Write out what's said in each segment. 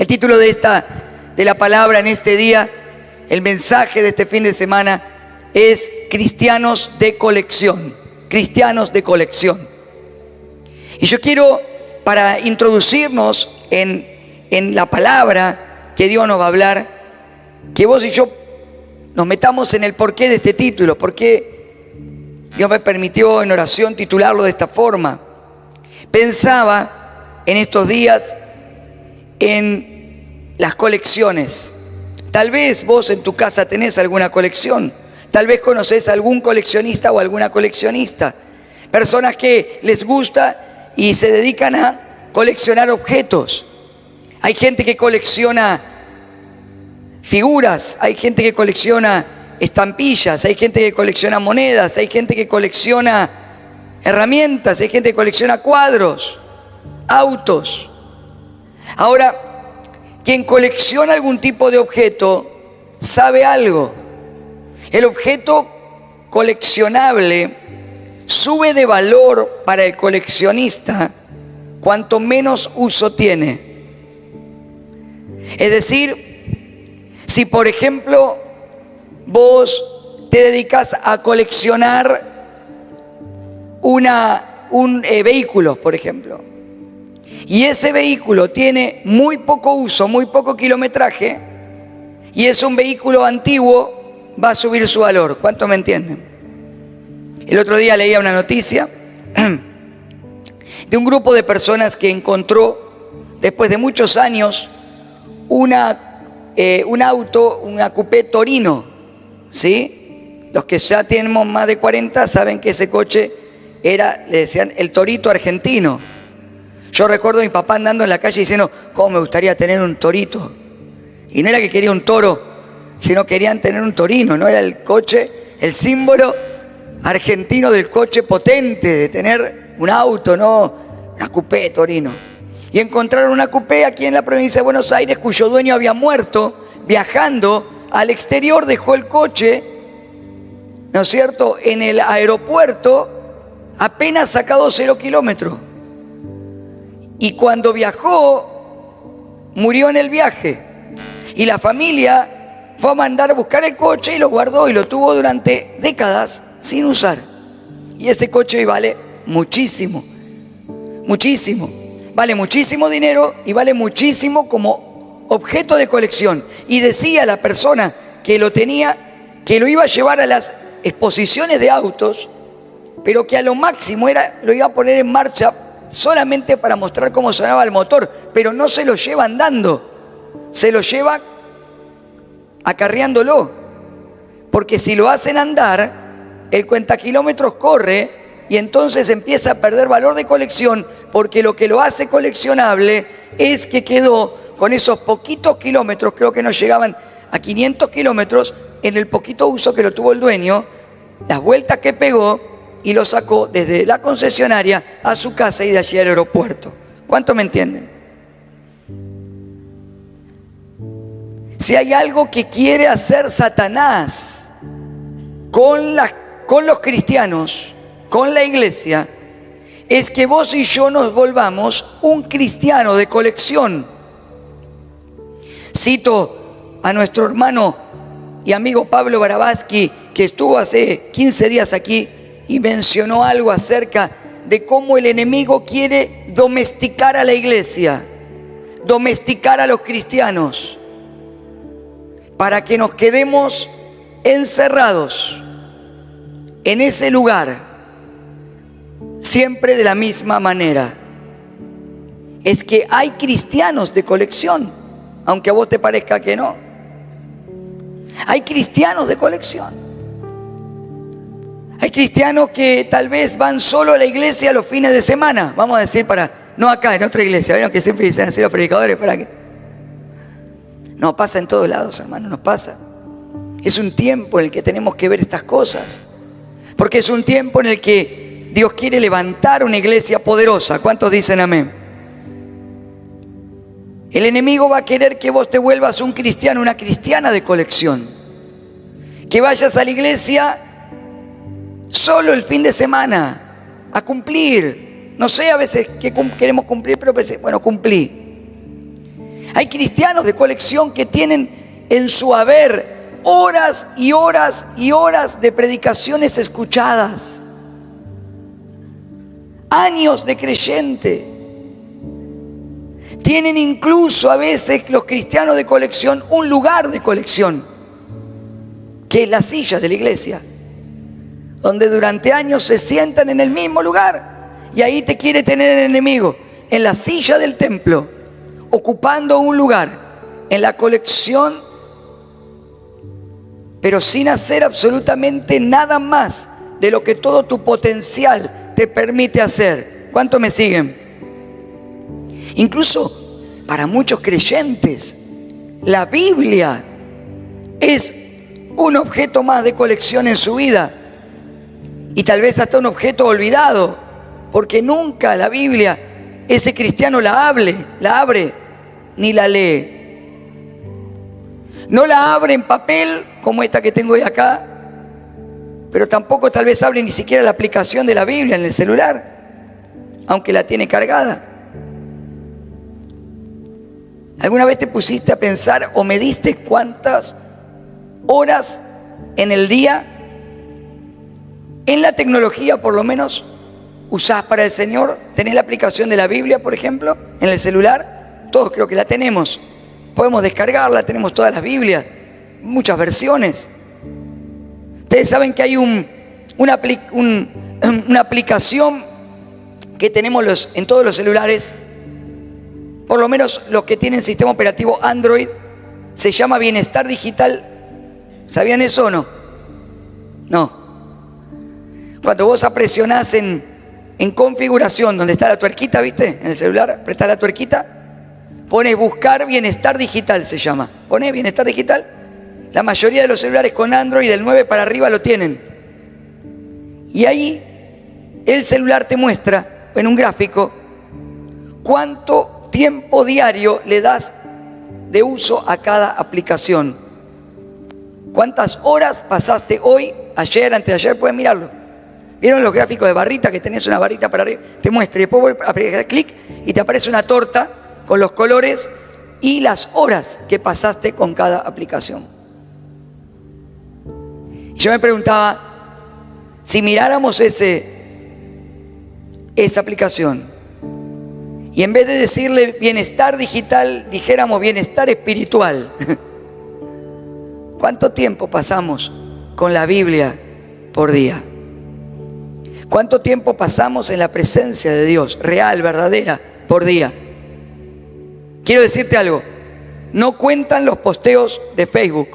título de la palabra en este día, el mensaje de este fin de semana es cristianos de colección. Cristianos de colección. Y yo quiero, para introducirnos en la palabra que Dios nos va a hablar, que vos y yo nos metamos en el porqué de este título, porque Dios me permitió en oración titularlo de esta forma. Pensaba en estos días en las colecciones. Tal vez vos en tu casa tenés alguna colección, tal vez conocés a algún coleccionista o alguna coleccionista, personas que les gusta y se dedican a coleccionar objetos. Hay gente que colecciona figuras, hay gente que colecciona estampillas, hay gente que colecciona monedas, hay gente que colecciona herramientas, hay gente que colecciona cuadros, autos. Ahora, quien colecciona algún tipo de objeto sabe algo. El objeto coleccionable sube de valor para el coleccionista cuanto menos uso tiene. Es decir, si por ejemplo vos te dedicas a coleccionar vehículos, por ejemplo, y ese vehículo tiene muy poco uso, muy poco kilometraje, y es un vehículo antiguo, va a subir su valor. ¿Cuánto me entienden? El otro día leía una noticia de un grupo de personas que encontró, después de muchos años, un auto, una coupé Torino, ¿sí? Los que ya tenemos más de 40 saben que ese coche le decían el torito argentino. Yo recuerdo a mi papá andando en la calle diciendo, ¿cómo me gustaría tener un torito? Y no era que quería un toro, sino querían tener un torino, no era el coche, el símbolo argentino del coche potente, de tener un auto, no una coupé Torino. Y encontraron una coupé aquí en la provincia de Buenos Aires cuyo dueño había muerto. Viajando al exterior dejó el coche, ¿no es cierto?, en el aeropuerto, apenas sacado 0 kilómetros. Y cuando viajó, murió en el viaje. Y la familia fue a mandar a buscar el coche y lo guardó y lo tuvo durante décadas sin usar. Y ese coche hoy vale muchísimo, muchísimo. Vale muchísimo dinero y vale muchísimo como objeto de colección. Y decía la persona que lo tenía que lo iba a llevar a las exposiciones de autos, pero que a lo máximo lo iba a poner en marcha solamente para mostrar cómo sonaba el motor, pero no se lo lleva andando, se lo lleva acarreándolo, porque si lo hacen andar, el cuentakilómetros corre y entonces empieza a perder valor de colección, porque lo que lo hace coleccionable es que quedó con esos poquitos kilómetros, creo que no llegaban a 500 kilómetros, en el poquito uso que lo tuvo el dueño, las vueltas que pegó, y lo sacó desde la concesionaria a su casa y de allí al aeropuerto. ¿Cuánto me entienden? Si hay algo que quiere hacer Satanás con los cristianos, con la iglesia, es que vos y yo nos volvamos un cristiano de colección. Cito a nuestro hermano y amigo Pablo Barabaski, que estuvo hace 15 días aquí y mencionó algo acerca de cómo el enemigo quiere domesticar a la iglesia, domesticar a los cristianos, para que nos quedemos encerrados en ese lugar, siempre de la misma manera. Es que hay cristianos de colección, aunque a vos te parezca que no. Hay cristianos de colección. Hay cristianos que tal vez van solo a la iglesia los fines de semana, vamos a decir, no acá, en otra iglesia, ¿vieron que siempre dicen así los predicadores? ¿Para qué? No, pasa en todos lados, hermano, nos pasa. Es un tiempo en el que tenemos que ver estas cosas, porque es un tiempo en el que Dios quiere levantar una iglesia poderosa. ¿Cuántos dicen amén? El enemigo va a querer que vos te vuelvas un cristiano, una cristiana de colección, que vayas a la iglesia solo el fin de semana a cumplir. No sé a veces que queremos cumplir, pero bueno, cumplí. Hay cristianos de colección que tienen en su haber horas y horas y horas de predicaciones escuchadas. Años de creyente. Tienen incluso a veces los cristianos de colección un lugar de colección, que es la silla de la iglesia, donde durante años se sientan en el mismo lugar, y ahí te quiere tener el enemigo, en la silla del templo, ocupando un lugar en la colección, pero sin hacer absolutamente nada más de lo que todo tu potencial te permite hacer. ¿Cuántos me siguen? Incluso para muchos creyentes, la Biblia es un objeto más de colección en su vida, y tal vez hasta un objeto olvidado, porque nunca la Biblia ese cristiano la abre ni la lee. No la abre en papel como esta que tengo hoy acá, pero tampoco tal vez abre ni siquiera la aplicación de la Biblia en el celular, aunque la tiene cargada. ¿Alguna vez te pusiste a pensar o mediste cuántas horas en el día, en la tecnología por lo menos, usás para el Señor? ¿Tenés la aplicación de la Biblia, por ejemplo, en el celular? Todos creo que la tenemos. Podemos descargarla, tenemos todas las Biblias, muchas versiones. Ustedes saben que hay una aplicación que tenemos en todos los celulares, por lo menos los que tienen sistema operativo Android, se llama Bienestar Digital. ¿Sabían eso o no? No. Cuando vos presionás en configuración, donde está la tuerquita, ¿viste? En el celular, apretás la tuerquita, pones buscar bienestar digital, se llama. Pones bienestar digital. La mayoría de los celulares con Android del 9 para arriba lo tienen. Y ahí el celular te muestra en un gráfico cuánto tiempo diario le das de uso a cada aplicación. ¿Cuántas horas pasaste hoy, ayer, antes de ayer? Pueden mirarlo. ¿Vieron los gráficos de barrita que tenés una barrita para arriba? Te muestra y después aprietas clic y te aparece una torta con los colores y las horas que pasaste con cada aplicación. Y yo me preguntaba, si miráramos esa aplicación y en vez de decirle bienestar digital, dijéramos bienestar espiritual, ¿cuánto tiempo pasamos con la Biblia por día? ¿Cuánto tiempo pasamos en la presencia de Dios, real, verdadera, por día? Quiero decirte algo, no cuentan los posteos de Facebook,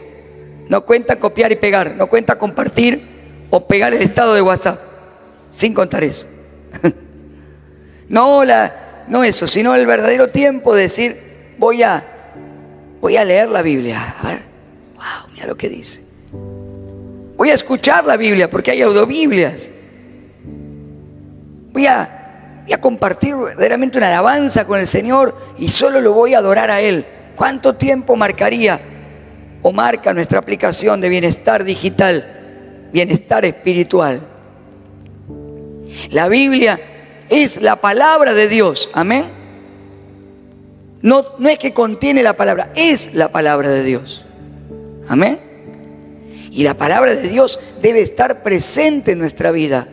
no cuentan copiar y pegar, no cuenta compartir o pegar el estado de WhatsApp, sin contar eso. No eso, sino el verdadero tiempo de decir, voy a leer la Biblia, a ver, wow, mira lo que dice. Voy a escuchar la Biblia, porque hay audiobiblias. Voy a compartir verdaderamente una alabanza con el Señor y solo lo voy a adorar a Él. ¿Cuánto tiempo marcaría o marca nuestra aplicación de bienestar digital, bienestar espiritual? La Biblia es la palabra de Dios, amén. No es que contiene la palabra, es la palabra de Dios, amén. Y la palabra de Dios debe estar presente en nuestra vida,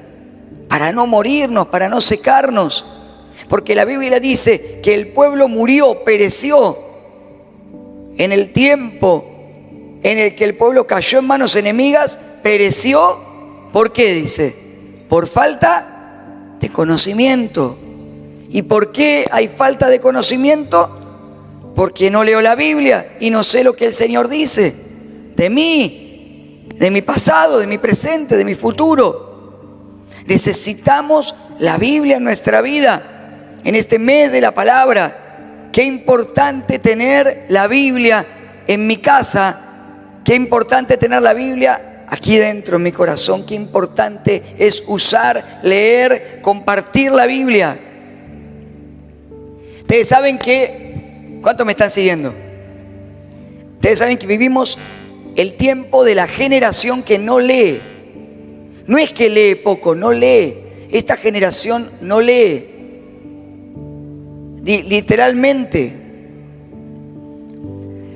para no morirnos, para no secarnos. Porque la Biblia dice que el pueblo murió, pereció en el tiempo en el que el pueblo cayó en manos enemigas, pereció. ¿Por qué? Dice, por falta de conocimiento. ¿Y por qué hay falta de conocimiento? Porque no leo la Biblia y no sé lo que el Señor dice de mí, de mi pasado, de mi presente, de mi futuro. Necesitamos la Biblia en nuestra vida, en este mes de la palabra. Qué importante tener la Biblia en mi casa, qué importante tener la Biblia aquí dentro en mi corazón, qué importante es usar, leer, compartir la Biblia. Ustedes saben que, ¿cuántos me están siguiendo? Ustedes saben que vivimos el tiempo de la generación que no lee. No es que lee poco, no lee. Esta generación no lee. Literalmente.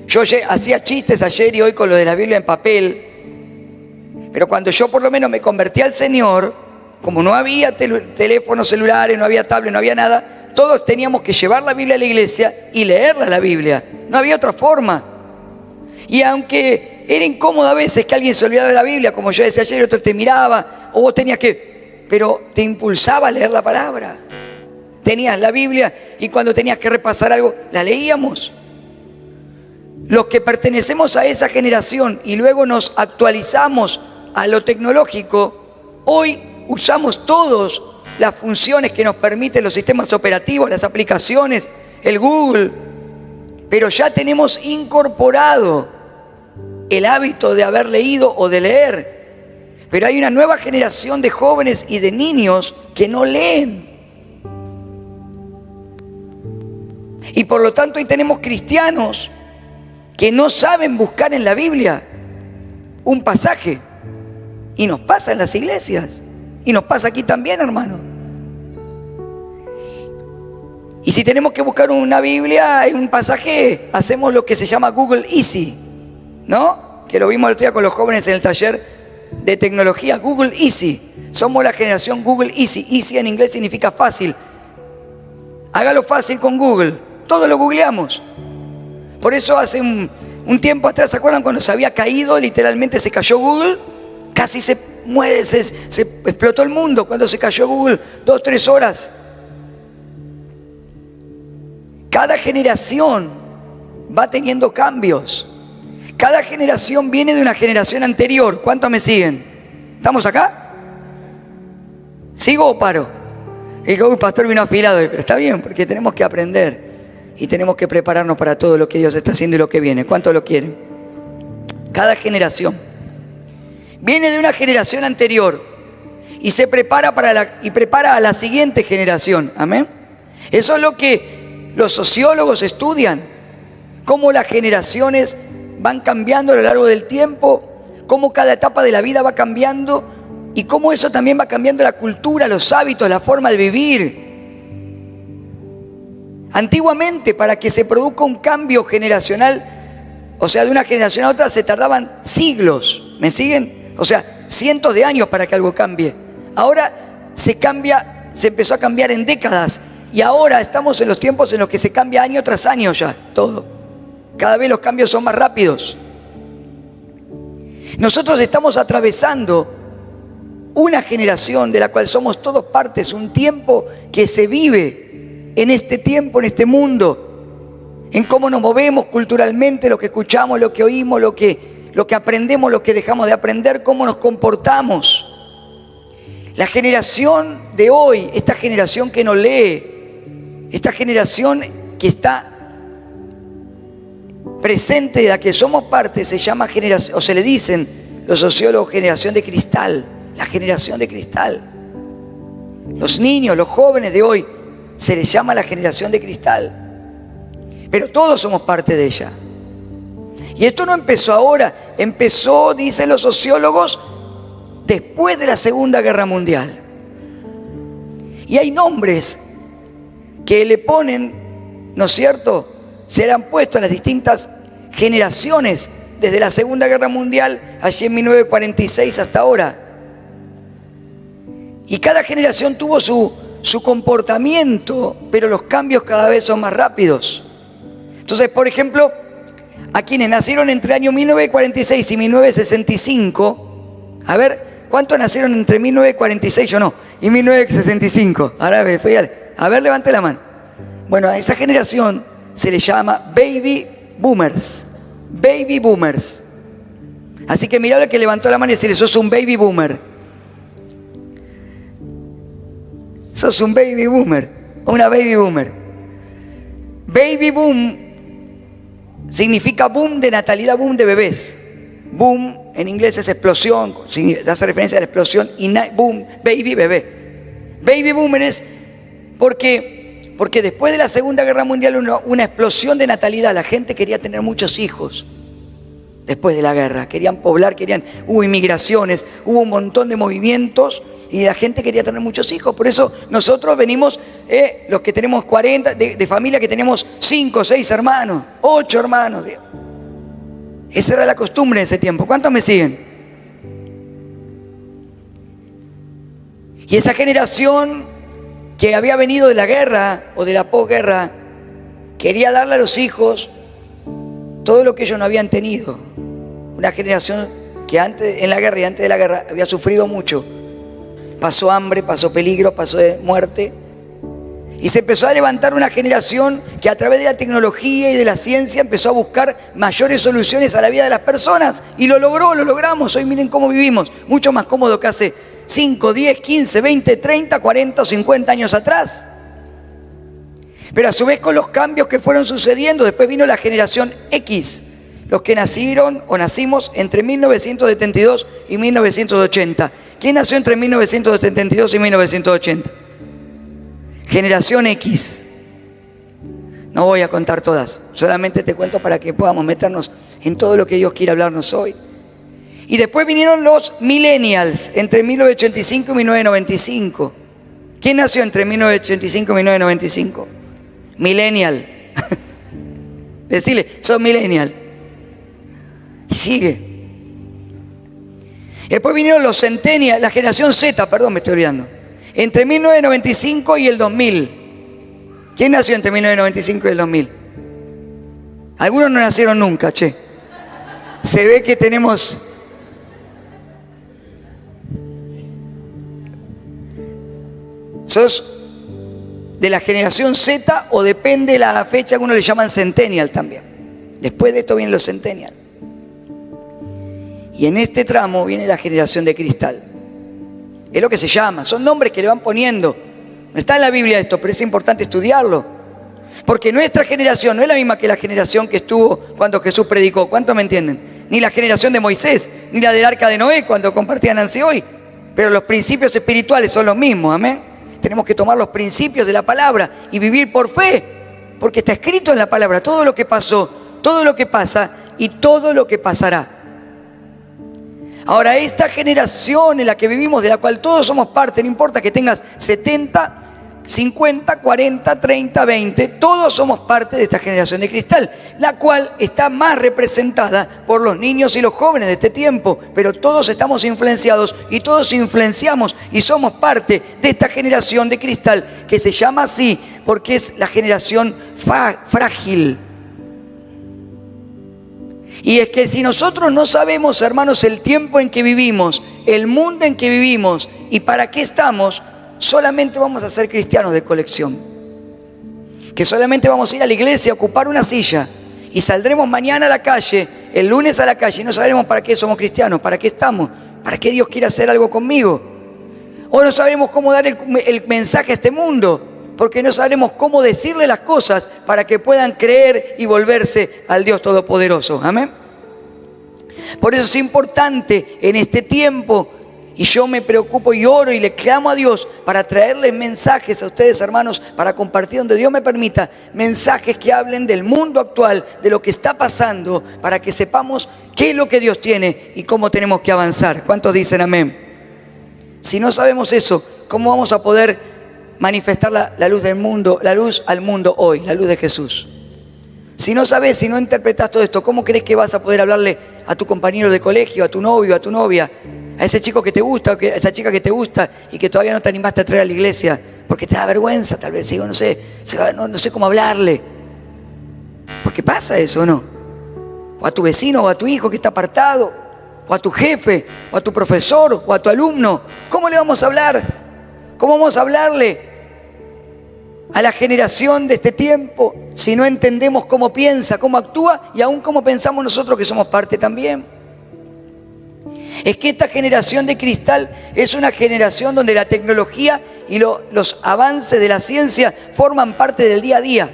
Yo hacía chistes ayer y hoy con lo de la Biblia en papel, pero cuando yo por lo menos me convertí al Señor, como no había teléfonos celulares, no había tablet, no había nada, todos teníamos que llevar la Biblia a la iglesia y leerla la Biblia. No había otra forma. Y aunque era incómodo a veces que alguien se olvidara de la Biblia, como yo decía ayer, otro te miraba, o vos tenías que, pero te impulsaba a leer la palabra. Tenías la Biblia y cuando tenías que repasar algo, la leíamos. Los que pertenecemos a esa generación y luego nos actualizamos a lo tecnológico, hoy usamos todas las funciones que nos permiten los sistemas operativos, las aplicaciones, el Google, pero ya tenemos incorporado el hábito de haber leído o de leer. Pero hay una nueva generación de jóvenes y de niños que no leen. Y por lo tanto hoy tenemos cristianos que no saben buscar en la Biblia un pasaje. Y nos pasa en las iglesias. Y nos pasa aquí también, hermano. Y si tenemos que buscar una Biblia, un pasaje, hacemos lo que se llama Google Easy, ¿no? Que lo vimos el otro día con los jóvenes en el taller de tecnología. Google Easy. Somos la generación Google Easy. Easy en inglés significa fácil. Hágalo fácil con Google. Todo lo googleamos. Por eso hace un tiempo atrás, ¿se acuerdan cuando se había caído? Literalmente se cayó Google. Casi se muere, se explotó el mundo cuando se cayó Google. 2-3 horas. Cada generación va teniendo cambios. Cada generación viene de una generación anterior. ¿Cuántos me siguen? ¿Estamos acá? ¿Sigo o paro? Y que el pastor vino afilado, pero está bien, porque tenemos que aprender. Y tenemos que prepararnos para todo lo que Dios está haciendo y lo que viene. ¿Cuántos lo quieren? Cada generación viene de una generación anterior y se prepara prepara a la siguiente generación. Amén. Eso es lo que los sociólogos estudian. Cómo las generaciones van cambiando a lo largo del tiempo, cómo cada etapa de la vida va cambiando y cómo eso también va cambiando la cultura, los hábitos, la forma de vivir. Antiguamente, para que se produzca un cambio generacional, o sea, de una generación a otra, se tardaban siglos. ¿Me siguen? O sea, cientos de años para que algo cambie. Ahora se empezó a cambiar en décadas. Y ahora estamos en los tiempos en los que se cambia año tras año ya, todo. Cada vez los cambios son más rápidos. Nosotros estamos atravesando una generación de la cual somos todos partes, un tiempo que se vive en este tiempo, en este mundo, en cómo nos movemos culturalmente, lo que escuchamos, lo que oímos, lo que aprendemos, lo que dejamos de aprender, cómo nos comportamos. La generación de hoy, esta generación que no lee, esta generación que está presente, de la que somos parte, se llama generación, o se le dicen los sociólogos, generación de cristal, la generación de cristal. Los niños, los jóvenes de hoy, se les llama la generación de cristal, pero todos somos parte de ella. Y esto no empezó ahora, empezó, dicen los sociólogos, después de la Segunda Guerra Mundial. Y hay nombres que le ponen, ¿no es cierto?, se le han puesto a las distintas generaciones desde la Segunda Guerra Mundial, allí en 1946 hasta ahora. Y cada generación tuvo su comportamiento, pero los cambios cada vez son más rápidos. Entonces, por ejemplo, a quienes nacieron entre el año 1946 y 1965, a ver, ¿cuántos nacieron entre 1946, yo no, y 1965? Ahora, a ver, levante la mano. Bueno, a esa generación se le llama Baby Boomers. Baby Boomers. Así que mirá lo que levantó la mano y decirle, sos un Baby Boomer. Sos un Baby Boomer, una Baby Boomer. Baby Boom significa boom de natalidad, boom de bebés. Boom en inglés es explosión, hace referencia a la explosión, y boom, baby, bebé. Baby Boomer es porque después de la Segunda Guerra Mundial hubo una explosión de natalidad. La gente quería tener muchos hijos. Después de la guerra, querían poblar, hubo inmigraciones, hubo un montón de movimientos y la gente quería tener muchos hijos. Por eso nosotros venimos, los que tenemos 40, de familia que tenemos 5, 6 hermanos, 8 hermanos. Esa era la costumbre en ese tiempo. ¿Cuántos me siguen? Y esa generación que había venido de la guerra o de la posguerra quería darle a los hijos todo lo que ellos no habían tenido. Una generación que antes, en la guerra y antes de la guerra, había sufrido mucho. Pasó hambre, pasó peligro, pasó muerte. Y se empezó a levantar una generación que a través de la tecnología y de la ciencia empezó a buscar mayores soluciones a la vida de las personas. Y lo logró, lo logramos. Hoy miren cómo vivimos. Mucho más cómodo que hace 5, 10, 15, 20, 30, 40 o 50 años atrás. Pero a su vez con los cambios que fueron sucediendo, después vino la generación X. Los que nacieron o nacimos entre 1972 y 1980. ¿Quién nació entre 1972 y 1980? Generación X. No voy a contar todas, solamente te cuento para que podamos meternos en todo lo que Dios quiere hablarnos hoy. Y después vinieron los millennials, entre 1985 y 1995. ¿Quién nació entre 1985 y 1995? Millennial. Decirle, sos millennial. Y sigue. Después vinieron los centennials, la generación Z, perdón, me estoy olvidando. Entre 1995 y el 2000. ¿Quién nació entre 1995 y el 2000? Algunos no nacieron nunca, che. Se ve que tenemos... ¿Sos de la generación Z o depende de la fecha que algunos le llaman centennial también? Después de esto vienen los centennial. Y en este tramo viene la generación de cristal. Es lo que se llama, son nombres que le van poniendo. No está en la Biblia esto, pero es importante estudiarlo. Porque nuestra generación no es la misma que la generación que estuvo cuando Jesús predicó. ¿Cuántos me entienden? Ni la generación de Moisés, ni la del arca de Noé cuando compartían Nancy hoy. Pero los principios espirituales son los mismos, amén. Tenemos que tomar los principios de la palabra y vivir por fe. Porque está escrito en la palabra todo lo que pasó, todo lo que pasa y todo lo que pasará. Ahora, esta generación en la que vivimos, de la cual todos somos parte, no importa que tengas 70, 50, 40, 30, 20, todos somos parte de esta generación de cristal, la cual está más representada por los niños y los jóvenes de este tiempo, pero todos estamos influenciados y todos influenciamos y somos parte de esta generación de cristal que se llama así porque es la generación frágil. Y es que si nosotros no sabemos, hermanos, el tiempo en que vivimos, el mundo en que vivimos y para qué estamos, solamente vamos a ser cristianos de colección. Que solamente vamos a ir a la iglesia a ocupar una silla y saldremos mañana a la calle, el lunes a la calle y no sabremos para qué somos cristianos, para qué estamos, para qué Dios quiere hacer algo conmigo. O no sabemos cómo dar el mensaje a este mundo, porque no sabemos cómo decirle las cosas para que puedan creer y volverse al Dios Todopoderoso. Amén. Por eso es importante en este tiempo, y yo me preocupo y oro y le clamo a Dios para traerles mensajes a ustedes, hermanos, para compartir donde Dios me permita, mensajes que hablen del mundo actual, de lo que está pasando, para que sepamos qué es lo que Dios tiene y cómo tenemos que avanzar. ¿Cuántos dicen amén? Si no sabemos eso, ¿cómo vamos a poder manifestar la luz del mundo, la luz al mundo hoy, la luz de Jesús? Si no sabes, si no interpretas todo esto, ¿cómo crees que vas a poder hablarle a tu compañero de colegio, a tu novio, a tu novia, a ese chico que te gusta, a esa chica que te gusta y que todavía no te animaste a traer a la iglesia porque te da vergüenza, tal vez, digo, no sé cómo hablarle? Porque pasa eso, ¿o no? O a tu vecino o a tu hijo que está apartado, o a tu jefe, o a tu profesor, o a tu alumno. ¿Cómo le vamos a hablar? ¿Cómo vamos a hablarle a la generación de este tiempo si no entendemos cómo piensa, cómo actúa y aún cómo pensamos nosotros que somos parte también? Es que esta generación de cristal es una generación donde la tecnología y los avances de la ciencia forman parte del día a día.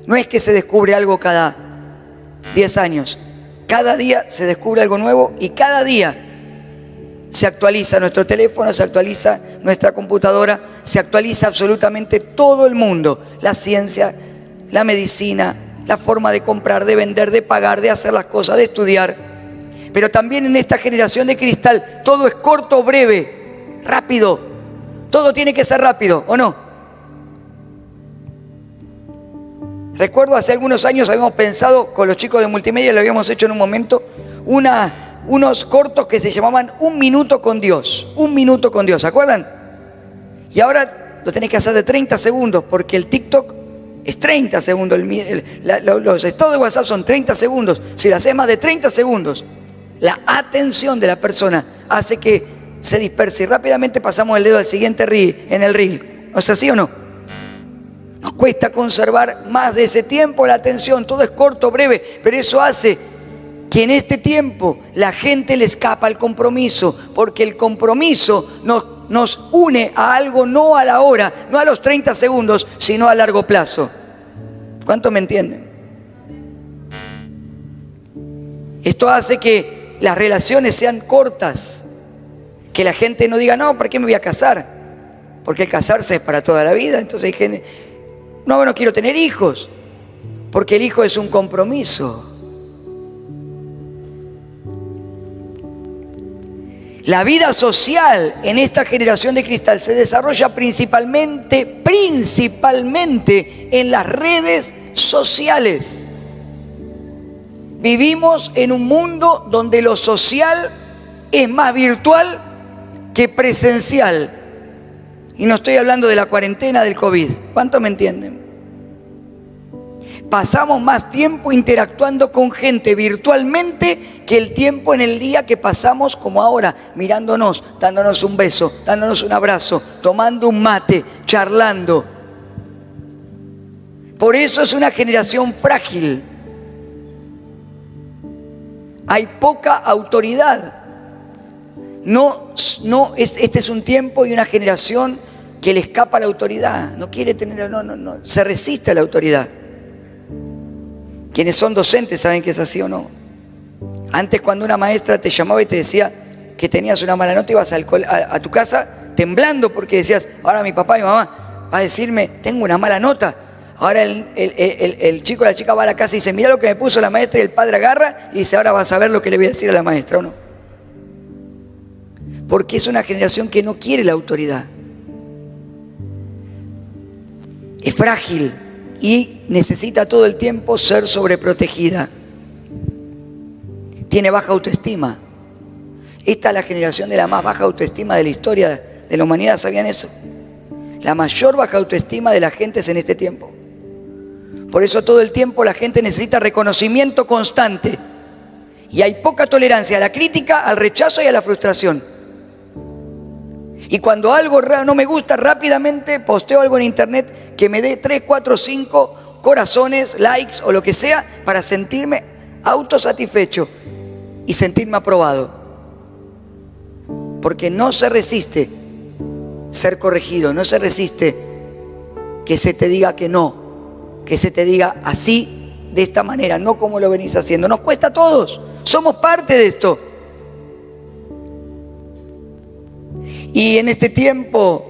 No es que se descubre algo cada 10 años. Cada día se descubre algo nuevo y cada día se actualiza nuestro teléfono, se actualiza nuestra computadora, se actualiza absolutamente todo el mundo. La ciencia, la medicina, la forma de comprar, de vender, de pagar, de hacer las cosas, de estudiar. Pero también en esta generación de cristal todo es corto, breve, rápido. Todo tiene que ser rápido, ¿o no? Recuerdo hace algunos años habíamos pensado con los chicos de multimedia, lo habíamos hecho en un momento, unos cortos que se llamaban Un Minuto con Dios. Un Minuto con Dios, ¿se acuerdan? Y ahora lo tenés que hacer de 30 segundos porque el TikTok es 30 segundos. Los estados de WhatsApp son 30 segundos. Si lo haces más de 30 segundos, la atención de la persona hace que se disperse y rápidamente pasamos el dedo al siguiente reel, en el reel. ¿No es así o no? Nos cuesta conservar más de ese tiempo la atención. Todo es corto, breve, pero eso hace que en este tiempo la gente le escapa al compromiso, porque el compromiso nos une a algo, no a la hora, no a los 30 segundos, sino a largo plazo. ¿Cuántos me entienden? Esto hace que las relaciones sean cortas, que la gente no diga, no, ¿por qué me voy a casar? Porque el casarse es para toda la vida. Entonces dije, no quiero tener hijos, porque el hijo es un compromiso. La vida social en esta generación de cristal se desarrolla principalmente en las redes sociales. Vivimos en un mundo donde lo social es más virtual que presencial. Y no estoy hablando de la cuarentena del COVID. ¿Cuántos me entienden? Pasamos más tiempo interactuando con gente virtualmente que el tiempo en el día que pasamos como ahora, mirándonos, dándonos un beso, dándonos un abrazo, tomando un mate, charlando. Por eso es una generación frágil. Hay poca autoridad. Este es un tiempo y una generación que le escapa a la autoridad. No quiere tener, se resiste a la autoridad. Quienes son docentes saben que es así o no. Antes, cuando una maestra te llamaba y te decía que tenías una mala nota, ibas a tu casa temblando porque decías, ahora mi papá y mi mamá va a decirme, tengo una mala nota. Ahora el chico o la chica va a la casa y dice, mira lo que me puso la maestra, y el padre agarra y dice, ahora vas a ver lo que le voy a decir a la maestra, ¿o no? Porque es una generación que no quiere la autoridad. Es frágil y necesita todo el tiempo ser sobreprotegida. Tiene baja autoestima. Esta es la generación de la más baja autoestima de la historia de la humanidad, ¿sabían eso? La mayor baja autoestima de la gente es en este tiempo. Por eso todo el tiempo la gente necesita reconocimiento constante. Y hay poca tolerancia a la crítica, al rechazo y a la frustración. Y cuando algo no me gusta, rápidamente posteo algo en internet que me dé 3, 4, 5 corazones, likes o lo que sea para sentirme autosatisfecho y sentirme aprobado. Porque no se resiste ser corregido, no se resiste que se te diga que no, que se te diga así, de esta manera, no como lo venís haciendo. Nos cuesta a todos, somos parte de esto. Y en este tiempo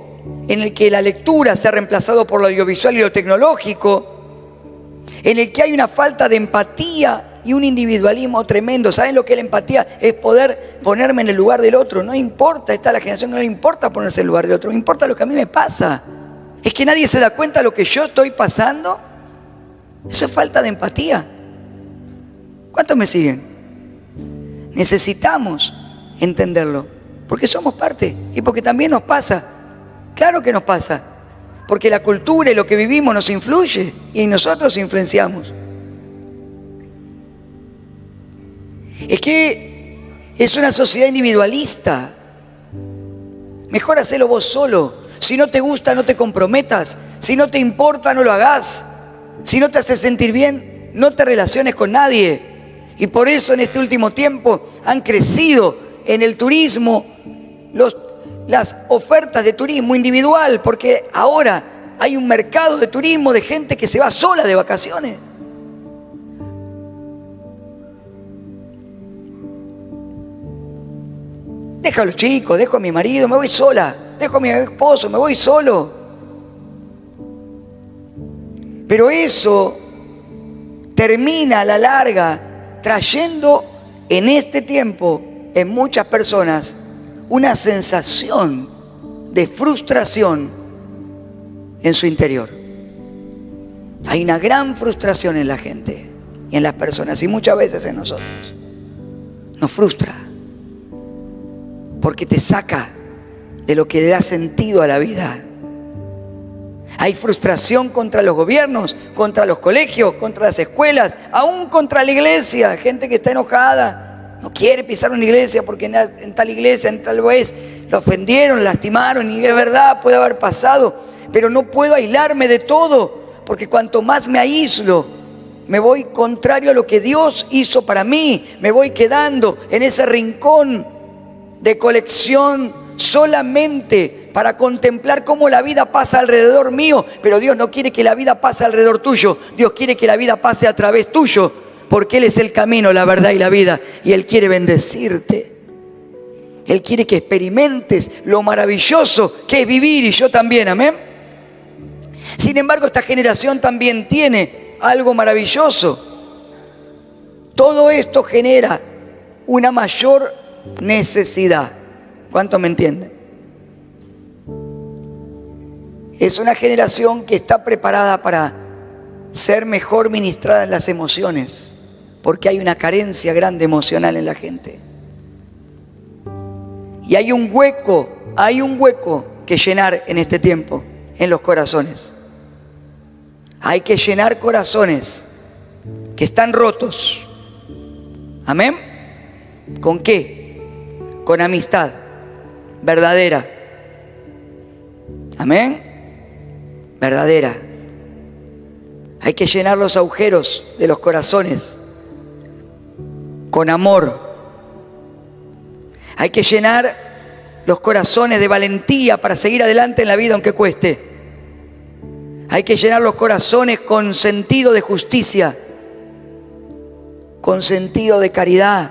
en el que la lectura se ha reemplazado por lo audiovisual y lo tecnológico, en el que hay una falta de empatía y un individualismo tremendo. ¿Saben lo que es la empatía? Es poder ponerme en el lugar del otro. No importa, está la generación que no le importa ponerse en el lugar del otro, no importa lo que a mí me pasa. Es que nadie se da cuenta de lo que yo estoy pasando. Eso es falta de empatía. ¿Cuántos me siguen? Necesitamos entenderlo, porque somos parte y porque también nos pasa. Claro que nos pasa, porque la cultura y lo que vivimos nos influye y nosotros influenciamos. Es que es una sociedad individualista. Mejor hacelo vos solo. Si no te gusta, no te comprometas. Si no te importa, no lo hagas. Si no te hace sentir bien, no te relaciones con nadie. Y por eso en este último tiempo han crecido en el turismo las ofertas de turismo individual, porque ahora hay un mercado de turismo de gente que se va sola de vacaciones. Dejo a los chicos, dejo a mi marido, me voy sola. Dejo a mi esposo, me voy solo. Pero eso termina a la larga trayendo en este tiempo en muchas personas una sensación de frustración en su interior. Hay una gran frustración en la gente y en las personas, y muchas veces en nosotros. Nos frustra porque te saca de lo que le da sentido a la vida. Hay frustración contra los gobiernos, contra los colegios, contra las escuelas, aún contra la iglesia. Gente que está enojada, no quiere pisar una iglesia porque en tal iglesia, en tal vez, lo ofendieron, lastimaron, y es verdad, puede haber pasado, pero no puedo aislarme de todo, porque cuanto más me aíslo, me voy contrario a lo que Dios hizo para mí. Me voy quedando en ese rincón de colección solamente para contemplar cómo la vida pasa alrededor mío. Pero Dios no quiere que la vida pase alrededor tuyo. Dios quiere que la vida pase a través tuyo, porque Él es el camino, la verdad y la vida. Y Él quiere bendecirte. Él quiere que experimentes lo maravilloso que es vivir, y yo también, amén. Sin embargo, esta generación también tiene algo maravilloso. Todo esto genera una mayor necesidad. ¿Cuántos me entienden? Es una generación que está preparada para ser mejor ministrada en las emociones, porque hay una carencia grande emocional en la gente. Y hay un hueco que llenar en este tiempo, en los corazones. Hay que llenar corazones que están rotos. ¿Amén? ¿Con qué? Con amistad verdadera. ¿Amén? Verdadera. Hay que llenar los agujeros de los corazones con amor. Hay que llenar los corazones de valentía para seguir adelante en la vida aunque cueste. Hay que llenar los corazones con sentido de justicia, con sentido de caridad,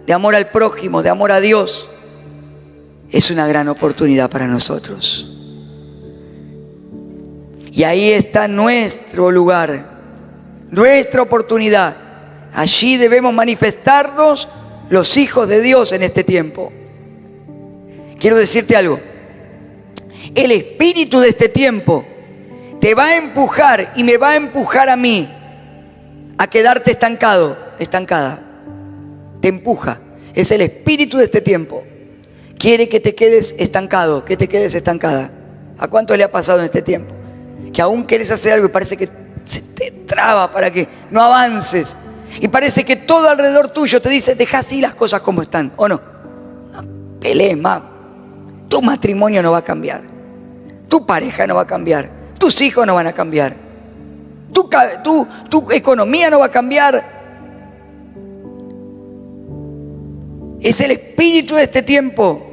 de amor al prójimo, de amor a Dios. Es una gran oportunidad para nosotros. Y ahí está nuestro lugar, nuestra oportunidad. Allí debemos manifestarnos los hijos de Dios en este tiempo. Quiero decirte algo. El espíritu de este tiempo te va a empujar y me va a empujar a mí a quedarte estancado, estancada. Te empuja. Es el espíritu de este tiempo. Quiere que te quedes estancado, que te quedes estancada. ¿A cuánto le ha pasado en este tiempo? Que aún quieres hacer algo y parece que se te traba para que no avances. Y parece que todo alrededor tuyo te dice, deja así las cosas como están, ¿o no? No pelees más. Tu matrimonio no va a cambiar. Tu pareja no va a cambiar. Tus hijos no van a cambiar. Tu economía no va a cambiar. Es el espíritu de este tiempo.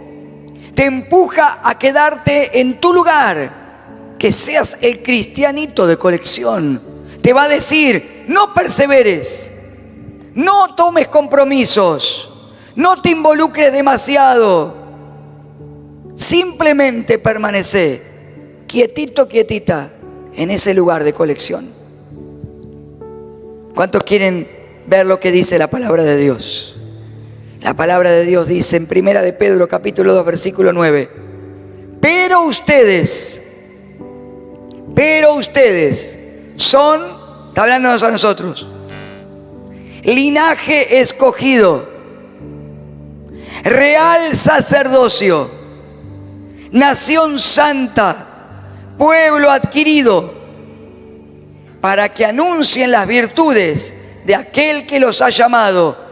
Te empuja a quedarte en tu lugar. Que seas el cristianito de colección. Te va a decir, no perseveres. No tomes compromisos. No te involucres demasiado. Simplemente permanece quietito, quietita en ese lugar de colección. ¿Cuántos quieren ver lo que dice la palabra de Dios? La palabra de Dios dice en 1 de Pedro capítulo 2 versículo 9: Pero ustedes son, está hablándonos a nosotros, linaje escogido, real sacerdocio, nación santa, pueblo adquirido, para que anuncien las virtudes de aquel que los ha llamado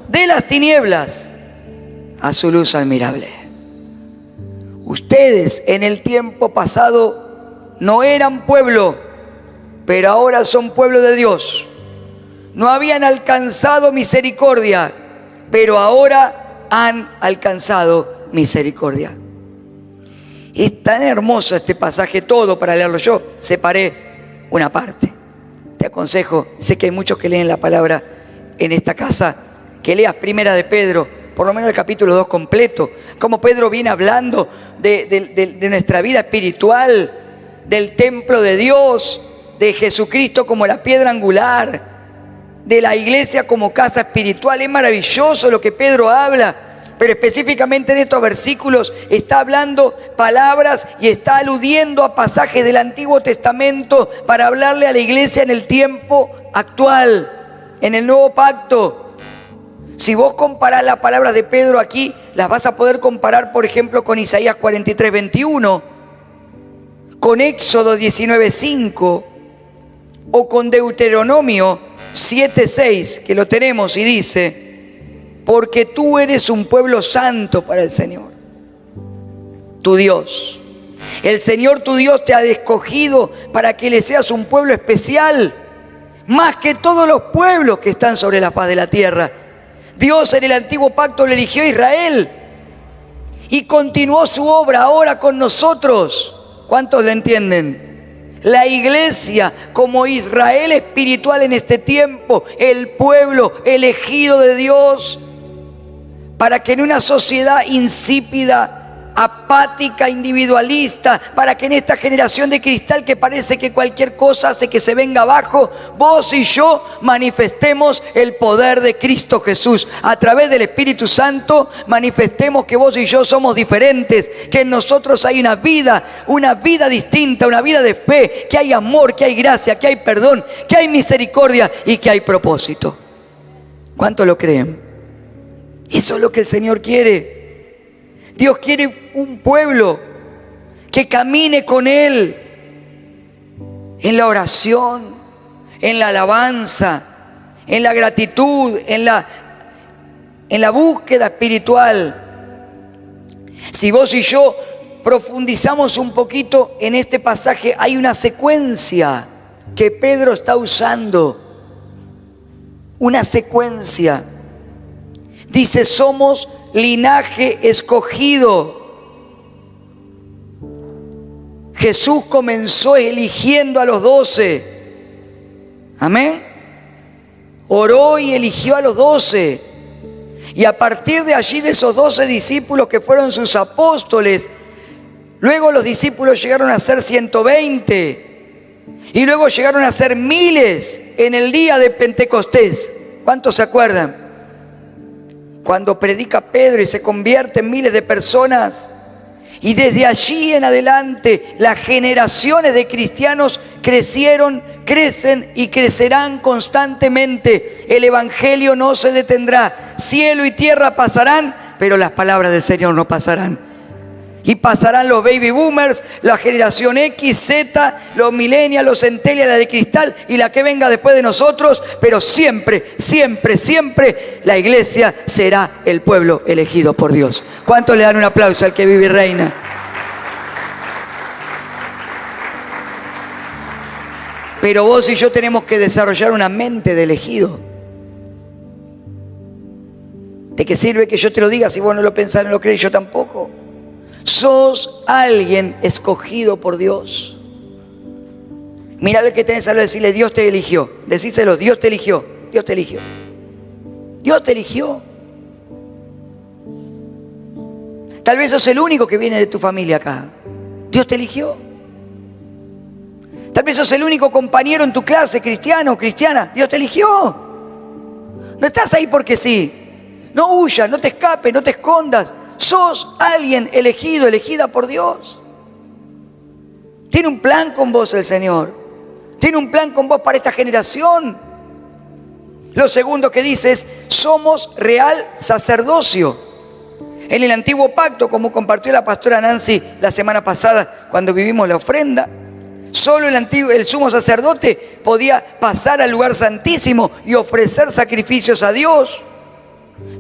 de las tinieblas a su luz admirable. Ustedes en el tiempo pasado no eran pueblo, pero ahora son pueblo de Dios. No habían alcanzado misericordia, pero ahora han alcanzado misericordia. Es tan hermoso este pasaje, todo para leerlo. Yo separé una parte. Te aconsejo, sé que hay muchos que leen la palabra en esta casa, que leas 1 de Pedro, por lo menos el capítulo 2 completo. Como Pedro viene hablando de nuestra vida espiritual, del templo de Dios, de Jesucristo como la piedra angular, de la iglesia como casa espiritual. Es maravilloso lo que Pedro habla. pero específicamente en estos versículos está hablando palabras y está aludiendo a pasajes del Antiguo Testamento para hablarle a la iglesia en el tiempo actual, en el nuevo pacto. Si vos comparás las palabras de Pedro aquí, las vas a poder comparar, por ejemplo, con Isaías 43, 21, con Éxodo 19, 5, o con Deuteronomio 7, 6, que lo tenemos y dice: porque tú eres un pueblo santo para el Señor, tu Dios. El Señor tu Dios te ha escogido para que le seas un pueblo especial, más que todos los pueblos que están sobre la faz de la tierra. Dios en el antiguo pacto le eligió a Israel y continuó su obra ahora con nosotros. ¿Cuántos lo entienden? La iglesia como Israel espiritual en este tiempo, el pueblo elegido de Dios, para que en una sociedad insípida, apática, individualista, para que en esta generación de cristal que parece que cualquier cosa hace que se venga abajo, vos y yo manifestemos el poder de Cristo Jesús. A través del Espíritu Santo manifestemos que vos y yo somos diferentes, que en nosotros hay una vida distinta, una vida de fe, que hay amor, que hay gracia, que hay perdón, que hay misericordia y que hay propósito. ¿Cuántos lo creen? Eso es lo que el Señor quiere. Dios quiere un pueblo que camine con Él en la oración, en la alabanza, en la gratitud, en la búsqueda espiritual. Si vos y yo profundizamos un poquito en este pasaje, hay una secuencia que Pedro está usando. Una secuencia. Dice: somos linaje escogido. Jesús comenzó eligiendo a los 12. Amén. Oró y eligió a los 12. Y a partir de allí, de esos 12 discípulos que fueron sus apóstoles, luego los discípulos llegaron a ser 120. Y luego llegaron a ser miles en el día de Pentecostés. ¿Cuántos se acuerdan? Cuando predica Pedro y se convierten miles de personas. Y desde allí en adelante las generaciones de cristianos crecieron, crecen y crecerán constantemente. El evangelio no se detendrá. Cielo y tierra pasarán, pero las palabras del Señor no pasarán. Y pasarán los baby boomers, la generación X, Z, los millennials, los centennials, la de cristal y la que venga después de nosotros. Pero siempre, siempre, siempre la iglesia será el pueblo elegido por Dios. ¿Cuántos le dan un aplauso al que vive y reina? Pero vos y yo tenemos que desarrollar una mente de elegido. ¿De qué sirve que yo te lo diga si vos no lo pensás, no lo crees? Yo tampoco. Sos alguien escogido por Dios. Mira lo que tenés al decirle: Dios te eligió. Decíselo: Dios te eligió. Dios te eligió. Dios te eligió. Tal vez sos el único que viene de tu familia acá. Dios te eligió. Tal vez sos el único compañero en tu clase, cristiano o cristiana. Dios te eligió. No estás ahí porque sí. No huyas, no te escapes, no te escondas. Sos alguien elegido, elegida por Dios. Tiene un plan con vos el Señor. Tiene un plan con vos para esta generación. Lo segundo que dice es: somos real sacerdocio. En el antiguo pacto, como compartió la pastora Nancy la semana pasada cuando vivimos la ofrenda, solo el sumo sacerdote podía pasar al lugar santísimo y ofrecer sacrificios a Dios.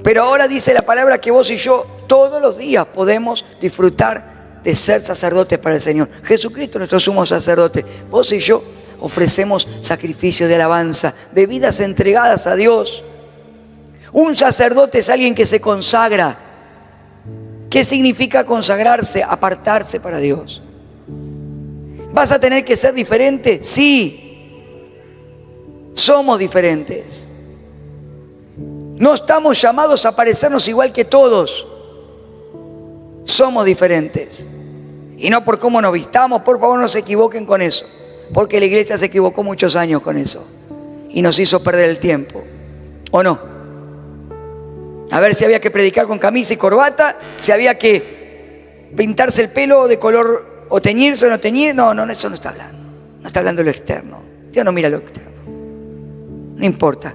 Pero ahora dice la palabra que vos y yo todos los días podemos disfrutar de ser sacerdotes para el Señor. Jesucristo, nuestro sumo sacerdote. Vos y yo ofrecemos sacrificios de alabanza, de vidas entregadas a Dios. Un sacerdote es alguien que se consagra. ¿Qué significa consagrarse? Apartarse para Dios. ¿Vas a tener que ser diferente? Sí. Somos diferentes. No estamos llamados a parecernos igual que todos. Somos diferentes. Y no por cómo nos vistamos, por favor no se equivoquen con eso. Porque la iglesia se equivocó muchos años con eso. Y nos hizo perder el tiempo. ¿O no? A ver si había que predicar con camisa y corbata, si había que pintarse el pelo de color o teñirse o no teñir. No, eso no está hablando. No está hablando de lo externo. Dios no mira lo externo. No importa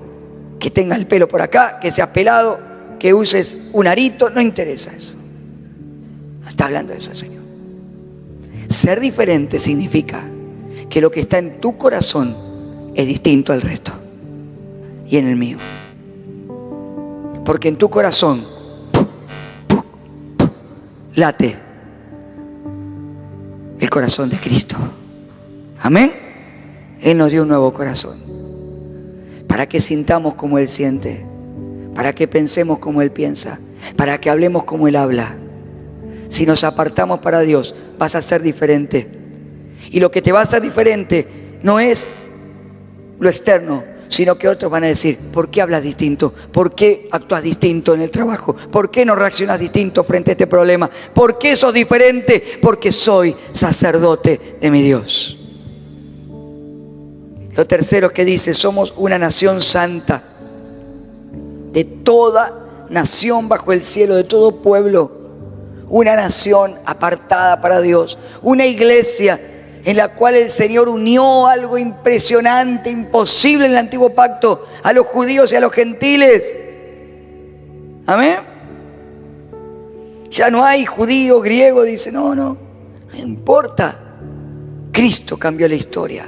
que tenga el pelo por acá, que seas pelado, que uses un arito, no interesa eso. No está hablando de eso el Señor. Ser diferente significa que lo que está en tu corazón es distinto al resto y en el mío. Porque en tu corazón late el corazón de Cristo. Amén. Él nos dio un nuevo corazón para que sintamos como Él siente, para que pensemos como Él piensa, para que hablemos como Él habla. Si nos apartamos para Dios, vas a ser diferente. Y lo que te va a hacer diferente no es lo externo, sino que otros van a decir: ¿por qué hablas distinto? ¿Por qué actúas distinto en el trabajo? ¿Por qué no reaccionas distinto frente a este problema? ¿Por qué sos diferente? Porque soy sacerdote de mi Dios. Lo tercero es que dice: somos una nación santa, de toda nación bajo el cielo, de todo pueblo. Una nación apartada para Dios, una iglesia en la cual el Señor unió algo impresionante, imposible en el antiguo pacto, a los judíos y a los gentiles. Amén. Ya no hay judío, griego, dice, no importa. Cristo cambió la historia.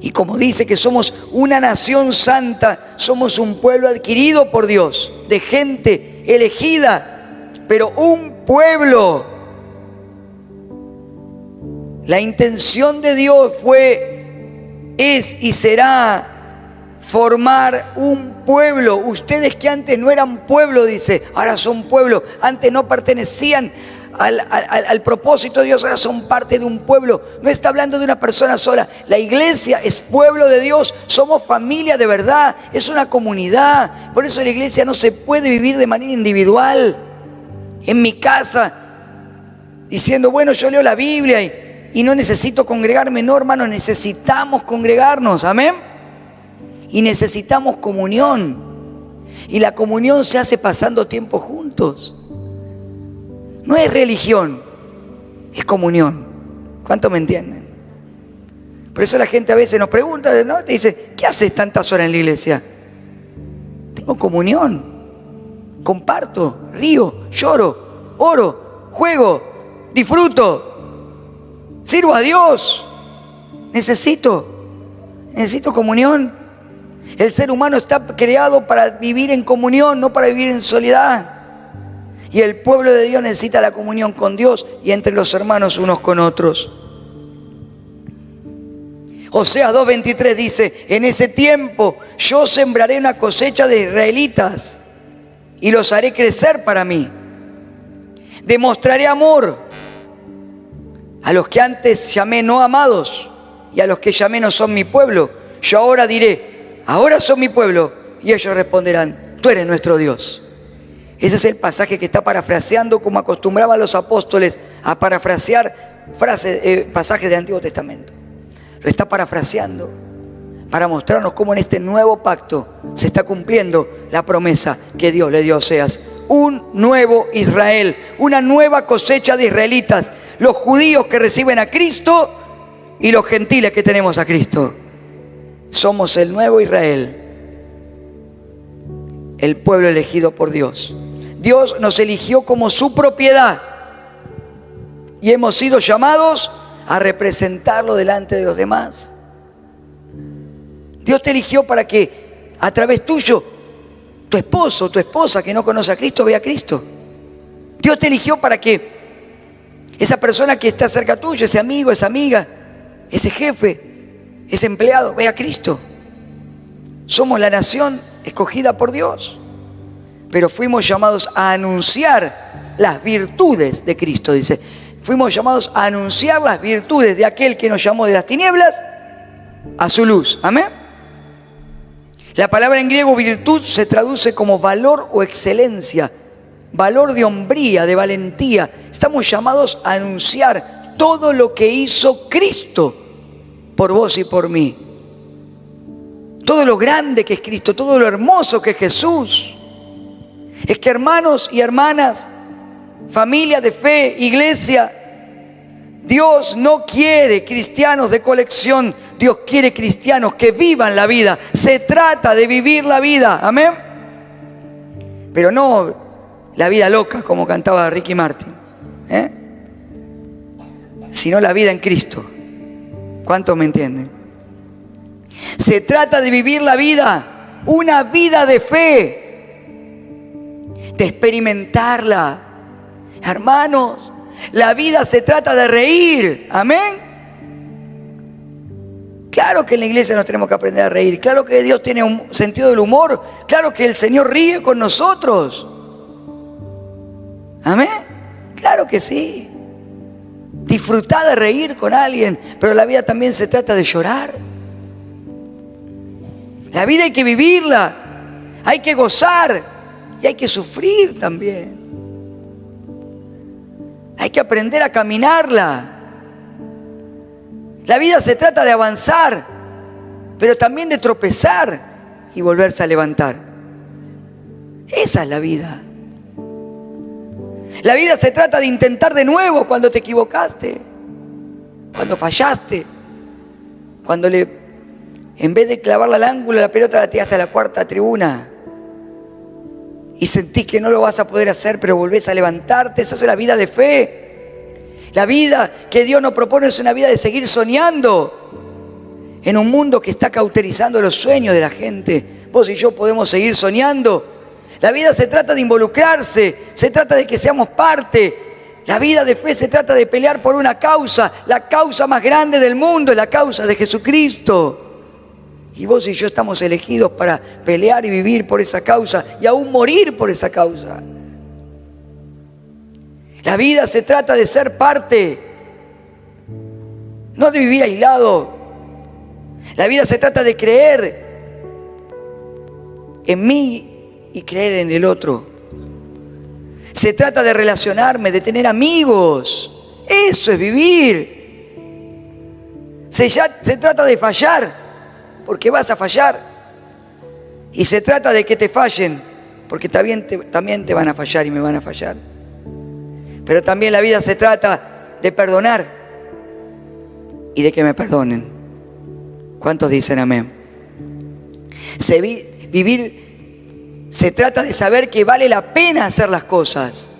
Y como dice que somos una nación santa, somos un pueblo adquirido por Dios, de gente elegida, pero un pueblo. La intención de Dios es y será formar un pueblo. Ustedes que antes no eran pueblo, dice, ahora son pueblo. Antes no pertenecían al propósito de Dios, ahora son parte de un pueblo. No está hablando de una persona sola. La iglesia es pueblo de Dios. Somos familia de verdad. Es una comunidad. Por eso la iglesia no se puede vivir de manera individual. En mi casa, diciendo, bueno, yo leo la Biblia y no necesito congregarme. No, hermano, necesitamos congregarnos, amén. Y necesitamos comunión. Y la comunión se hace pasando tiempo juntos. No es religión, es comunión. ¿Cuánto me entienden? Por eso la gente a veces nos pregunta, ¿no? Te dice, ¿qué haces tantas horas en la iglesia? Tengo comunión, comparto, río, lloro, oro, juego, disfruto, sirvo a Dios. Necesito comunión. El ser humano está creado para vivir en comunión, no para vivir en soledad. Y el pueblo de Dios necesita la comunión con Dios y entre los hermanos unos con otros. Oseas 2:23 dice, en ese tiempo yo sembraré una cosecha de israelitas y los haré crecer para mí. Demostraré amor a los que antes llamé no amados y a los que llamé no son mi pueblo. Yo ahora diré, ahora son mi pueblo, y ellos responderán, tú eres nuestro Dios. Ese es el pasaje que está parafraseando como acostumbraban los apóstoles a parafrasear pasajes del Antiguo Testamento. Lo está parafraseando para mostrarnos cómo en este nuevo pacto se está cumpliendo la promesa que Dios le dio a Oseas. Un nuevo Israel, una nueva cosecha de israelitas, los judíos que reciben a Cristo y los gentiles que tenemos a Cristo. Somos el nuevo Israel, el pueblo elegido por Dios. Dios nos eligió como su propiedad y hemos sido llamados a representarlo delante de los demás. Dios te eligió para que a través tuyo, tu esposo, tu esposa que no conoce a Cristo, vea a Cristo. Dios te eligió para que esa persona que está cerca tuyo, ese amigo, esa amiga, ese jefe, ese empleado, vea a Cristo. Somos la nación escogida por Dios. Pero fuimos llamados a anunciar las virtudes de Cristo, dice. Fuimos llamados a anunciar las virtudes de aquel que nos llamó de las tinieblas a su luz. Amén. La palabra en griego virtud se traduce como valor o excelencia, valor de hombría, de valentía. Estamos llamados a anunciar todo lo que hizo Cristo por vos y por mí. Todo lo grande que es Cristo, todo lo hermoso que es Jesús. Es que hermanos y hermanas, familia de fe, iglesia, Dios no quiere cristianos de colección. Dios quiere cristianos que vivan la vida. Se trata de vivir la vida, amén. Pero no la vida loca como cantaba Ricky Martin, sino la vida en Cristo. ¿Cuántos me entienden? Se trata de vivir la vida, una vida de fe, de experimentarla. Hermanos, la vida se trata de reír, amén. Claro que en la iglesia nos tenemos que aprender a reír. Claro que Dios tiene un sentido del humor. Claro que el Señor ríe con nosotros. Amén. Claro que sí. Disfrutar de reír con alguien. Pero la vida también se trata de llorar. La vida hay que vivirla. Hay que gozar. Y hay que sufrir también. Hay que aprender a caminarla. La vida se trata de avanzar, pero también de tropezar y volverse a levantar. Esa es la vida. La vida se trata de intentar de nuevo cuando te equivocaste, cuando fallaste, cuando en vez de clavarla al ángulo, la pelota la tiraste a la cuarta tribuna y sentís que no lo vas a poder hacer, pero volvés a levantarte. Esa es la vida de fe. La vida que Dios nos propone es una vida de seguir soñando en un mundo que está cauterizando los sueños de la gente. Vos y yo podemos seguir soñando. La vida se trata de involucrarse, se trata de que seamos parte. La vida de fe se trata de pelear por una causa, la causa más grande del mundo, la causa de Jesucristo. Y vos y yo estamos elegidos para pelear y vivir por esa causa y aún morir por esa causa. La vida se trata de ser parte, no de vivir aislado. La vida se trata de creer en mí y creer en el otro. Se trata de relacionarme, de tener amigos. Eso es vivir. Se trata de fallar, porque vas a fallar. Y se trata de que te fallen, porque también te van a fallar y me van a fallar. Pero también la vida se trata de perdonar y de que me perdonen. ¿Cuántos dicen amén? Vivir se trata de saber que vale la pena hacer las cosas,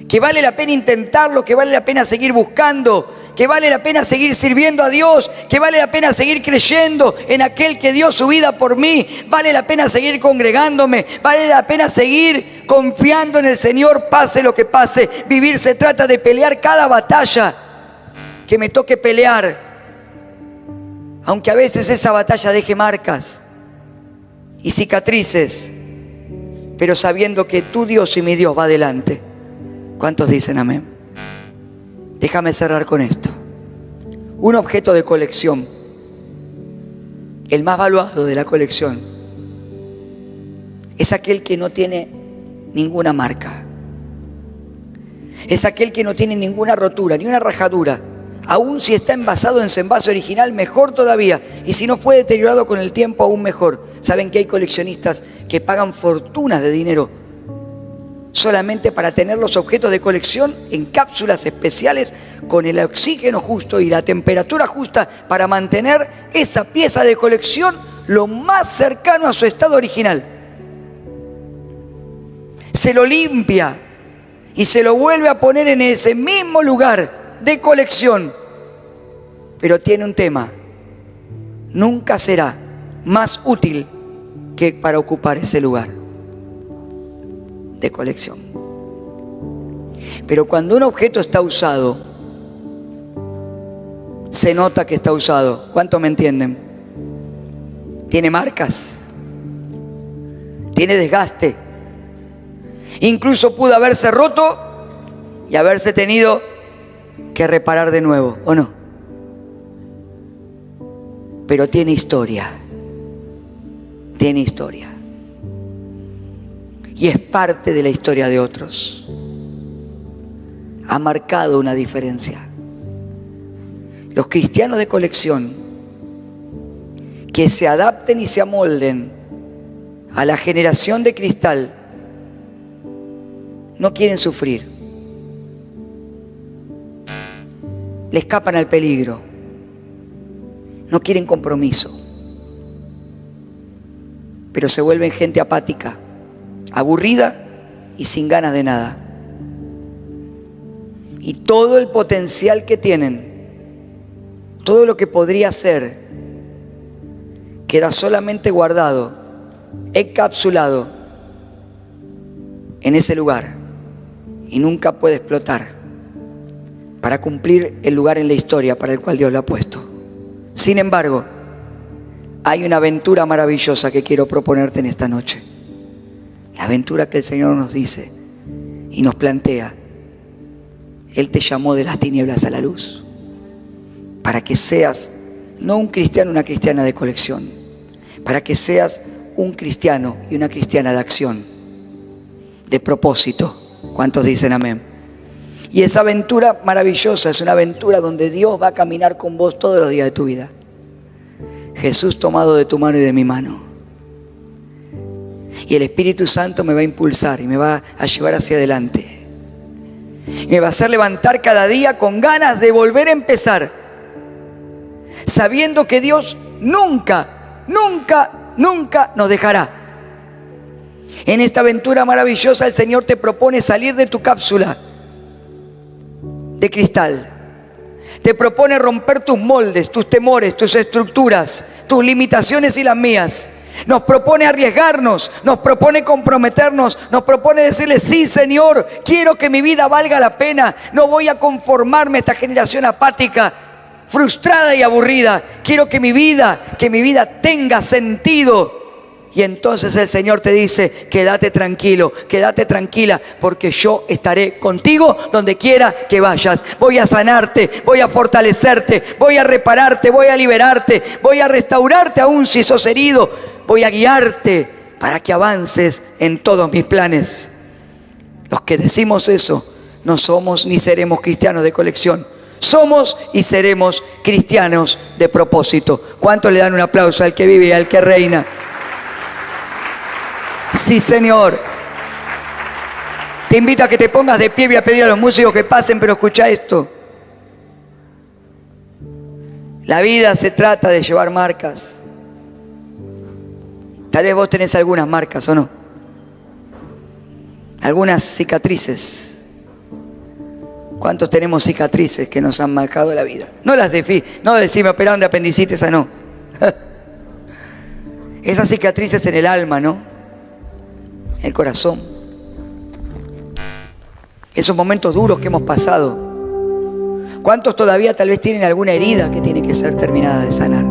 que vale la pena intentarlo, que vale la pena seguir buscando, que vale la pena seguir sirviendo a Dios, que vale la pena seguir creyendo en aquel que dio su vida por mí, vale la pena seguir congregándome, vale la pena seguir confiando en el Señor, pase lo que pase. Vivir se trata de pelear cada batalla que me toque pelear, aunque a veces esa batalla deje marcas y cicatrices, pero sabiendo que tu Dios y mi Dios va adelante. ¿Cuántos dicen amén? Déjame cerrar con esto. Un objeto de colección, el más valuado de la colección, es aquel que no tiene ninguna marca. Es aquel que no tiene ninguna rotura, ni una rajadura. Aún si está envasado en su envase original, mejor todavía. Y si no fue deteriorado con el tiempo, aún mejor. Saben que hay coleccionistas que pagan fortunas de dinero solamente para tener los objetos de colección en cápsulas especiales con el oxígeno justo y la temperatura justa para mantener esa pieza de colección lo más cercano a su estado original. Se lo limpia y se lo vuelve a poner en ese mismo lugar de colección, pero tiene un tema: nunca será más útil que para ocupar ese lugar de colección. Pero cuando un objeto está usado, se nota que está usado. ¿Cuántos me entienden? Tiene marcas, tiene desgaste, incluso pudo haberse roto y haberse tenido que reparar de nuevo, ¿o no? Pero tiene historia, tiene historia. Y es parte de la historia de otros. Ha marcado una diferencia. Los cristianos de colección que se adapten y se amolden a la generación de cristal no quieren sufrir, le escapan al peligro, no quieren compromiso, pero se vuelven gente apática, aburrida y sin ganas de nada. Y todo el potencial que tienen, todo lo que podría ser, queda solamente guardado, encapsulado en ese lugar y nunca puede explotar para cumplir el lugar en la historia para el cual Dios lo ha puesto. Sin embargo, hay una aventura maravillosa que quiero proponerte en esta noche. La aventura que el Señor nos dice y nos plantea. Él te llamó de las tinieblas a la luz para que seas no un cristiano, una cristiana de colección, para que seas un cristiano y una cristiana de acción, de propósito. ¿Cuántos dicen amén? Y esa aventura maravillosa es una aventura donde Dios va a caminar con vos todos los días de tu vida. Jesús tomado de tu mano y de mi mano. Y el Espíritu Santo me va a impulsar y me va a llevar hacia adelante. Y me va a hacer levantar cada día con ganas de volver a empezar, sabiendo que Dios nunca, nunca, nunca nos dejará. En esta aventura maravillosa el Señor te propone salir de tu cápsula de cristal. Te propone romper tus moldes, tus temores, tus estructuras, tus limitaciones y las mías. Nos propone arriesgarnos, nos propone comprometernos, nos propone decirle: sí, Señor, quiero que mi vida valga la pena. No voy a conformarme a esta generación apática, frustrada y aburrida. Quiero que mi vida tenga sentido. Y entonces el Señor te dice: quédate tranquilo, quédate tranquila, porque yo estaré contigo donde quiera que vayas. Voy a sanarte, voy a fortalecerte, voy a repararte, voy a liberarte, voy a restaurarte aún si sos herido. Voy a guiarte para que avances en todos mis planes. Los que decimos eso no somos ni seremos cristianos de colección. Somos y seremos cristianos de propósito. ¿Cuántos le dan un aplauso al que vive y al que reina? Sí, Señor. Te invito a que te pongas de pie. Voy a pedir a los músicos que pasen, pero escucha esto. La vida se trata de llevar marcas. Tal vez vos tenés algunas marcas, ¿o no? Algunas cicatrices. ¿Cuántos tenemos cicatrices que nos han marcado la vida? No las no decir me operaron de apendicitis, esa no. Esas cicatrices en el alma, ¿no? En el corazón. Esos momentos duros que hemos pasado. ¿Cuántos todavía tal vez tienen alguna herida que tiene que ser terminada de sanar?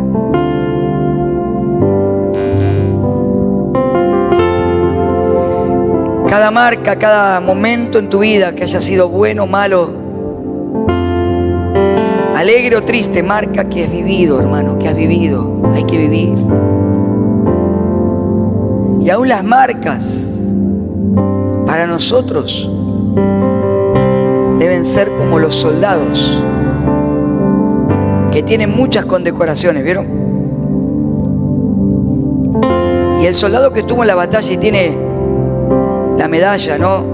Cada marca, cada momento en tu vida que haya sido bueno o malo, alegre o triste, marca que has vivido, hermano, que has vivido. Hay que vivir. Y aún las marcas, para nosotros, deben ser como los soldados, que tienen muchas condecoraciones, ¿vieron? Y el soldado que estuvo en la batalla y tiene la medalla, ¿no?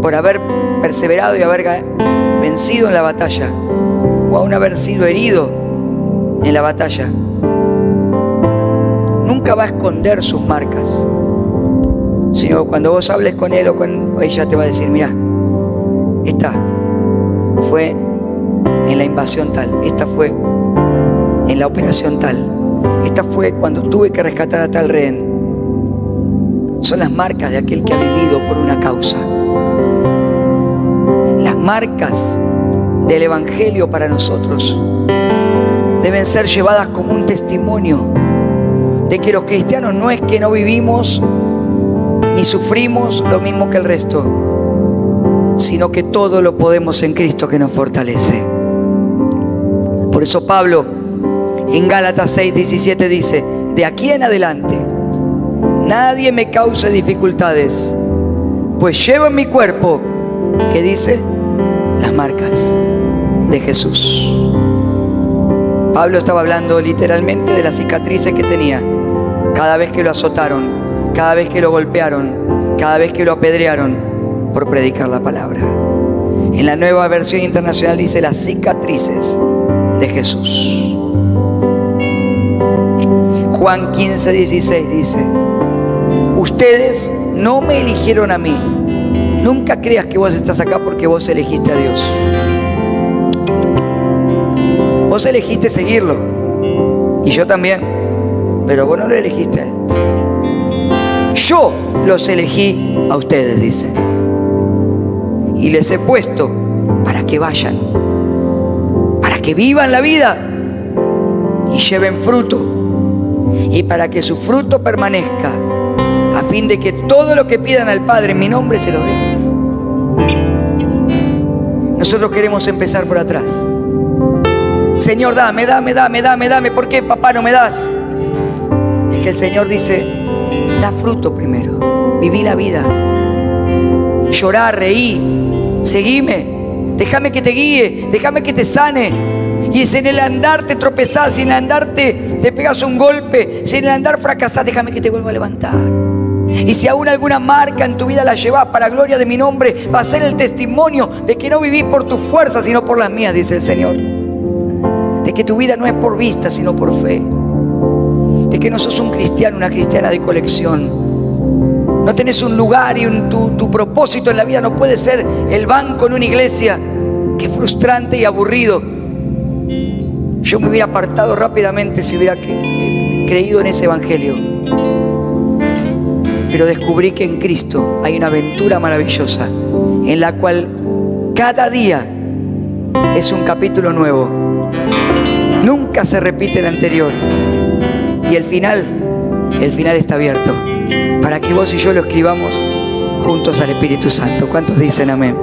Por haber perseverado y haber vencido en la batalla, o aún haber sido herido en la batalla, nunca va a esconder sus marcas, sino cuando vos hables con él o con ella te va a decir: mirá, esta fue en la invasión tal, esta fue en la operación tal, esta fue cuando tuve que rescatar a tal rehén. Son las marcas de aquel que ha vivido por una causa. Las marcas del Evangelio para nosotros deben ser llevadas como un testimonio de que los cristianos no es que no vivimos ni sufrimos lo mismo que el resto, sino que todo lo podemos en Cristo que nos fortalece. Por eso Pablo en Gálatas 6:17 dice: de aquí en adelante nadie me cause dificultades, pues llevo en mi cuerpo, ¿qué dice? Las marcas de Jesús. Pablo estaba hablando literalmente de las cicatrices que tenía cada vez que lo azotaron, cada vez que lo golpearon, cada vez que lo apedrearon por predicar la palabra. En la Nueva Versión Internacional dice las cicatrices de Jesús. Juan 15:16 dice: ustedes no me eligieron a mí. Nunca creas que vos estás acá porque vos elegiste a Dios. Vos elegiste seguirlo, y yo también, pero vos no lo elegiste a Él. Yo los elegí a ustedes, dice, y les he puesto para que vayan, para que vivan la vida y lleven fruto, y para que su fruto permanezca, a fin de que todo lo que pidan al Padre en mi nombre se lo dé. Nosotros queremos empezar por atrás. Señor, dame. ¿Por qué, papá, no me das? Es que el Señor dice: da fruto primero, viví la vida, llorá, reí, seguime, déjame que te guíe, déjame que te sane. Y si en el andar te tropezás, si en el andar te pegas un golpe, si en el andar fracasás, déjame que te vuelva a levantar. Y si aún alguna marca en tu vida la llevas para gloria de mi nombre, va a ser el testimonio de que no vivís por tus fuerzas, sino por las mías, dice el Señor. De que tu vida no es por vista, sino por fe. De que no sos un cristiano, una cristiana de colección. No tenés un lugar y tu propósito en la vida no puede ser el banco en una iglesia. Qué frustrante y aburrido. Yo me hubiera apartado rápidamente si hubiera creído en ese evangelio. Pero descubrí que en Cristo hay una aventura maravillosa en la cual cada día es un capítulo nuevo. Nunca se repite el anterior. Y el final está abierto para que vos y yo lo escribamos juntos al Espíritu Santo. ¿Cuántos dicen amén?